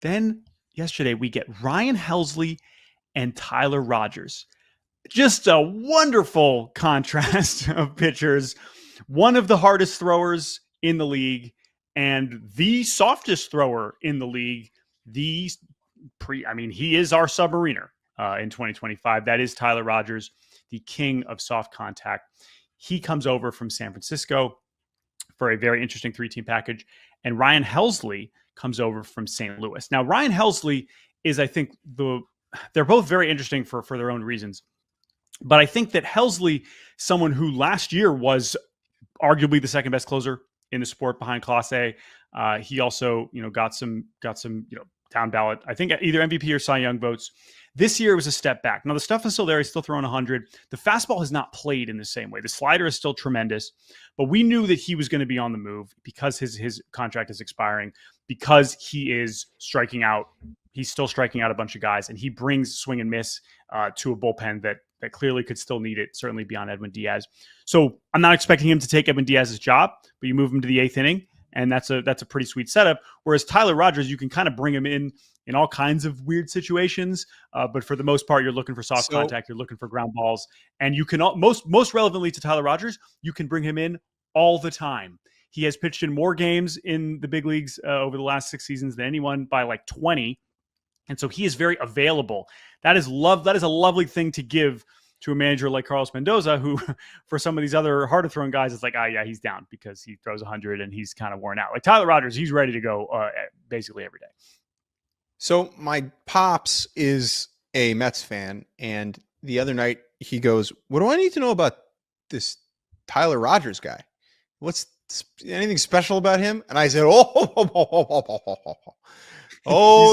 Then yesterday we get Ryan Helsley and Tyler Rogers. Just a wonderful contrast of pitchers. One of the hardest throwers in the league and the softest thrower in the league. He is our submariner in 2025. That is Tyler Rogers, the king of soft contact. He comes over from San Francisco for a very interesting 3-team package. And Ryan Helsley comes over from St. Louis. Now, Ryan Helsley is, I think, they're both very interesting for their own reasons. But I think that Helsley, someone who last year was arguably the second best closer in the sport behind Clase, he also, got some, down ballot, I think either MVP or Cy Young votes. This year it was a step back. Now the stuff is still there. He's still throwing 100. The fastball has not played in the same way. The slider is still tremendous, but we knew that he was going to be on the move because his contract is expiring, because he is striking out. He's still striking out a bunch of guys, and he brings swing and miss to a bullpen that clearly could still need it, certainly beyond Edwin Diaz. So I'm not expecting him to take Edwin Diaz's job, but you move him to the 8th inning, and that's a pretty sweet setup. Whereas Tyler Rogers, you can kind of bring him in all kinds of weird situations, but for the most part, you're looking for soft contact, you're looking for ground balls, and you can most relevantly to Tyler Rogers, you can bring him in all the time. He has pitched in more games in the big leagues over the last 6 seasons than anyone by like 20. And so he is very available. That is a lovely thing to give to a manager like Carlos Mendoza, who for some of these other harder throwing guys, it's like, yeah, he's down because he throws 100 and he's kind of worn out. Like Tyler Rogers, he's ready to go basically every day. So my pops is a Mets fan, and the other night he goes, "What do I need to know about this Tyler Rogers guy? What's anything special about him?" And I said, "Oh,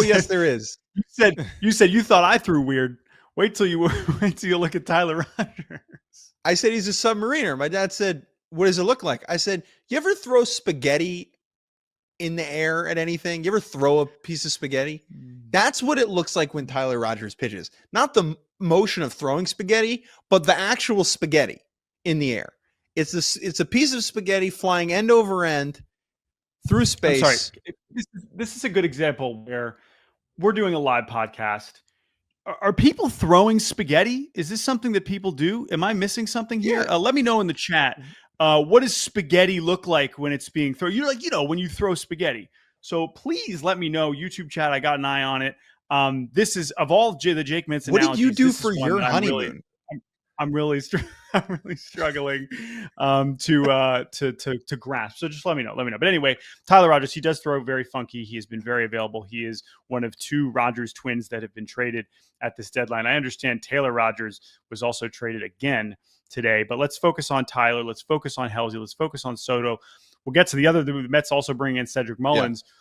yes, there is." You said you thought I threw weird. Wait till you look at Tyler Rogers. I said he's a submariner. My dad said, "What does it look like?" I said, "You ever throw spaghetti in the air at anything? You ever throw a piece of spaghetti?" That's what it looks like when Tyler Rogers pitches. Not the motion of throwing spaghetti, but the actual spaghetti in the air. It's a piece of spaghetti flying end over end through space. I'm sorry. This is a good example where we're doing a live podcast. Are people throwing spaghetti? Is this something that people do? Am I missing something here? Yeah. Let me know in the chat. What does spaghetti look like when it's being thrown? You're like, when you throw spaghetti. So please let me know. YouTube chat, I got an eye on it. This is, of all the Jake Mintz analogies, what did you do for your honeymoon? I'm really struggling to grasp. So just let me know. But anyway, Tyler Rogers, he does throw very funky. He has been very available. He is one of 2 Rogers twins that have been traded at this deadline. I understand Taylor Rogers was also traded again today, but let's focus on Tyler. Let's focus on Helsley. Let's focus on Soto. We'll get to the Mets also bring in Cedric Mullins. Yeah.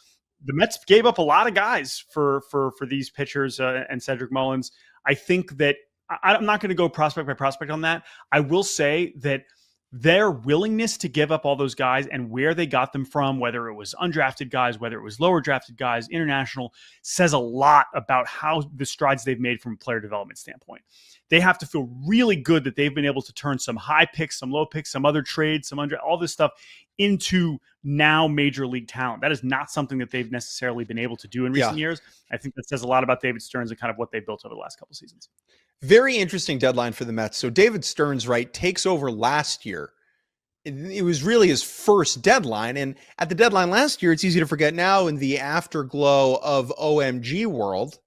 The Mets gave up a lot of guys for these pitchers and Cedric Mullins. I think that I'm not going to go prospect by prospect on that. I will say that their willingness to give up all those guys and where they got them from, whether it was undrafted guys, whether it was lower drafted guys, international, says a lot about how the strides they've made from a player development standpoint. They have to feel really good that they've been able to turn some high picks, some low picks, some other trades, all this stuff into now major league talent. That is not something that they've necessarily been able to do in recent years. I think that says a lot about David Stearns and kind of what they built over the last couple of seasons. Very interesting deadline for the Mets. So David Stearns, takes over last year. It was really his first deadline. And at the deadline last year, it's easy to forget now in the afterglow of OMG world.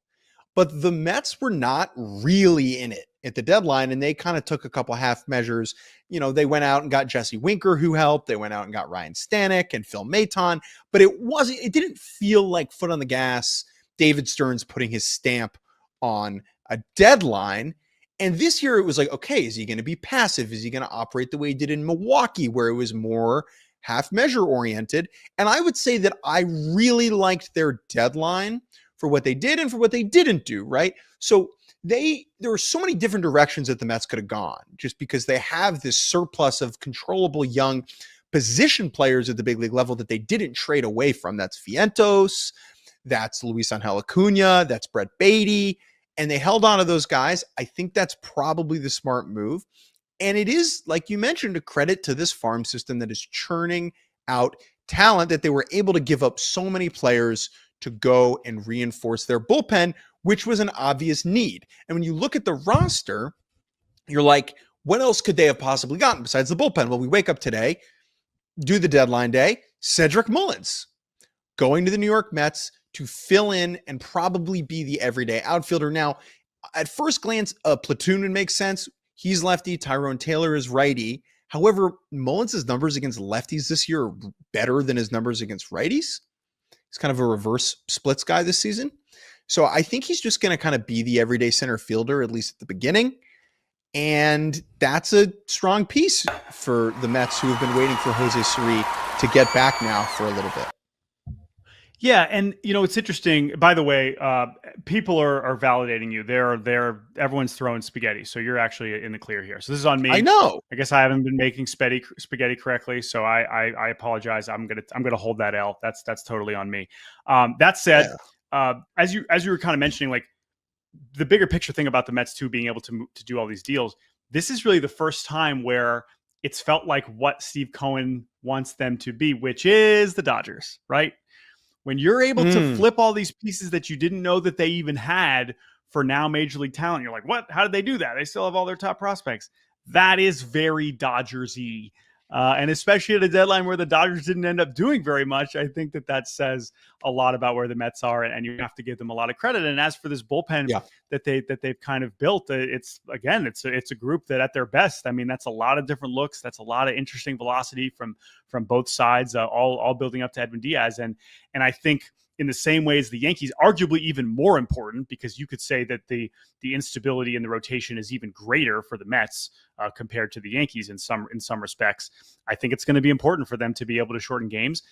But the Mets were not really in it at the deadline, and they kind of took a couple half measures. They went out and got Jesse Winker, who helped. They went out and got Ryan Stanek and Phil Maton. But it didn't feel like foot on the gas, David Stearns putting his stamp on a deadline. And this year it was like, okay, is he going to be passive? Is he going to operate the way he did in Milwaukee, where it was more half measure oriented? And I would say that I really liked their deadline for what they did and for what they didn't do, right? So there were so many different directions that the Mets could have gone, just because they have this surplus of controllable young position players at the big league level that they didn't trade away from. That's Vientos, that's Luis Angel Acuna, that's Brett Beatty. And they held on to those guys. I think that's probably the smart move. And it is, like you mentioned, a credit to this farm system that is churning out talent, that they were able to give up so many players to go and reinforce their bullpen, which was an obvious need. And when you look at the roster, you're like, what else could they have possibly gotten besides the bullpen? Well, we wake up today, do the deadline day, Cedric Mullins going to the New York Mets to fill in and probably be the everyday outfielder. Now, at first glance, a Platoon would make sense. He's lefty. Tyrone Taylor is righty. However, Mullins' numbers against lefties this year are better than his numbers against righties. He's kind of a reverse splits guy this season. So I think he's just going to kind of be the everyday center fielder, at least at the beginning. And that's a strong piece for the Mets, who have been waiting for Jose Siri to get back now for a little bit. Yeah, and it's interesting. By the way, people are validating you. Everyone's throwing spaghetti, so you're actually in the clear here. So this is on me. I know. I guess I haven't been making spaghetti correctly, so I apologize. I'm gonna hold that L. That's totally on me. That said, as you were kind of mentioning, like the bigger picture thing about the Mets too being able to do all these deals, this is really the first time where it's felt like what Steve Cohen wants them to be, which is the Dodgers, right? When you're able to flip all these pieces that you didn't know that they even had for now major league talent, you're like, what? How did they do that? They still have all their top prospects. That is very Dodgers-y. And especially at a deadline where the Dodgers didn't end up doing very much, I think that says a lot about where the Mets are, and you have to give them a lot of credit. And as for this bullpen that they've kind of built, it's a group that at their best, I mean, that's a lot of different looks. That's a lot of interesting velocity from both sides, all building up to Edwin Diaz. And I think in the same way as the Yankees, arguably even more important, because you could say that the instability in the rotation is even greater for the Mets compared to the Yankees in some respects. I think it's going to be important for them to be able to shorten games.